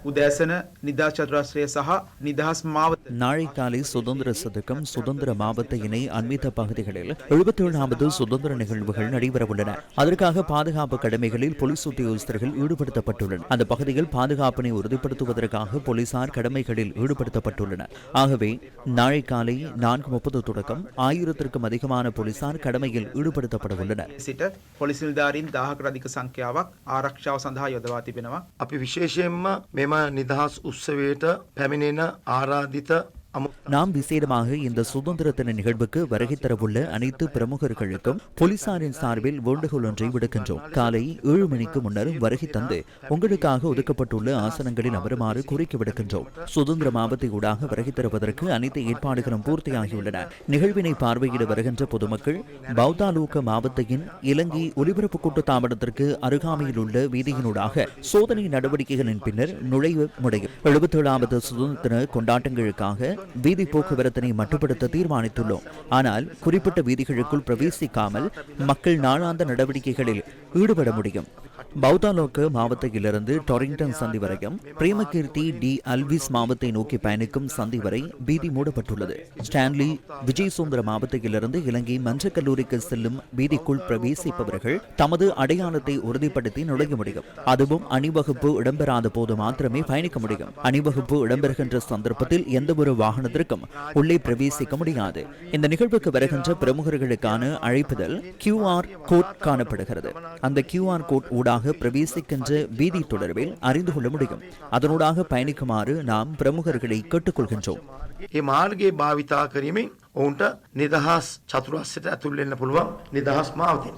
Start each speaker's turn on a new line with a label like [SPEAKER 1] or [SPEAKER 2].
[SPEAKER 1] උදෑසන නිදහස් චතුරස්‍රය සහ නිදහස් මාවත
[SPEAKER 2] நாளை காலை சுதந்திர சதுக்கம் சுதந்திர மாவட்ட இணை அண்மித்த பகுதிகளில் 77வது சுதந்திர நிகழ்வுகள் நடைபெறவுள்ளன. அதற்காக பாதுகாப்பு கடமைகளில் போலீஸ் உத்தியோகஸ்தர்கள் ஈடுபடுத்தப்பட்டுள்ளனர். அந்த பகுதியில் பாதுகாப்பினை உறுதிப்படுத்துவதற்காக போலீசார் கடமைகளில் ஈடுபடுத்தப்பட்டுள்ளனர். ஆகவே நாளை காலை 4:30 தொடக்கம் 1000க்கும் அதிகமான போலீசார் கடமையில் ஈடுபடுத்தப்பட உள்ளனர்.
[SPEAKER 1] සිට පොලිස් නිලධාරීන් 1000කට අධික සංඛ්‍යාවක් ආරක්ෂාව සඳහා යොදවා තිබෙනවා.
[SPEAKER 3] අපි විශේෂයෙන්ම මෙම නිදහස් උත්සවයට පැමිණෙන ආරාධිත
[SPEAKER 2] நாம் விசேடமாக இந்த சுதந்திர தின நிகழ்வுக்கு வருகை தரவுள்ள அனைத்து பிரமுகர்களுக்கும் போலீசாரின் சார்பில் வேண்டுகோள் ஒன்றை விடுக்கின்றோம். காலை 7 மணிக்கு முன்னர் வருகை தந்து உங்களுக்காக ஒதுக்கப்பட்டுள்ள ஆசனங்களில் அமருமாறு கோரிக்கை விடுக்கின்றோம். சுதந்திர மாவட்ட ஊடாக வருகை தருவதற்கு அனைத்து ஏற்பாடுகளும் பூர்த்தியாகியுள்ளன. நிகழ்வினை பார்வையிட வருகின்ற பொதுமக்கள் பௌத்தாலோக மாவட்டத்தின் இலங்கை ஒலிபரப்பு கூட்டு தாமதத்திற்கு அருகாமையில் உள்ள வீதியினூடாக சோதனை நடவடிக்கைகளின் பின்னர் நுழைவு முடியும். 77வது சுதந்திர தின கொண்டாட்டங்களுக்காக வீதி போக்குவரத்தினை மட்டுப்படுத்த தீர்மானித்துள்ளோம். ஆனால் குறிப்பிட்ட வீதிகளுக்குள் பிரவேசிக்காமல் மக்கள் நாளாந்த நடவடிக்கைகளில் ஈடுபட முடியும். பௌத்தாலோக மாவட்டத்திலிருந்து டொரிங்டன் சந்தி வரையும் பிரேமகீர்த்தி டி அல்விஸ் மாவட்டத்தை நோக்கி பயணிக்கும் சந்தி வரை வீதி மூடப்பட்டுள்ளது. ஸ்டான்லி விஜய் சுந்தர மாவட்டத்திலிருந்து இலங்கை மன்ற கல்லூரிக்கு செல்லும் வீதிக்குள் பிரவேசிப்பவர்கள் தமது அடையாளத்தை உறுதிப்படுத்தி நுழைய முடியும். அதுவும் அணிவகுப்பு இடம்பெறாத போது மாத்திரமே பயணிக்க முடியும். அணிவகுப்பு இடம்பெறுகின்ற சந்தர்ப்பத்தில் எந்த ஒரு வாகனத்திற்கும் உள்ளே பிரவேசிக்க முடியாது. இந்த நிகழ்வுக்கு வருகின்ற பிரமுகர்களுக்கான அழைப்புதல் QR கோட் காணப்படுகிறது. அந்த QR கோட் ஊடாக பிரவேசிக்கின்ற வீதி தொடர்பில் அறிந்து கொள்ள முடியும். அதனூடாக பயணிக்குமாறு நாம் பிரமுகர்களை கேட்டுக்கொள்கின்றோம்.
[SPEAKER 3] මේ මාර්ගයේ භාවිතා කිරීමෙන් ඔවුන්ට නිදහස් චතුරස්‍රයට ඇතුල් වෙන්න පුළුවන් නිදහස් මාවතෙන්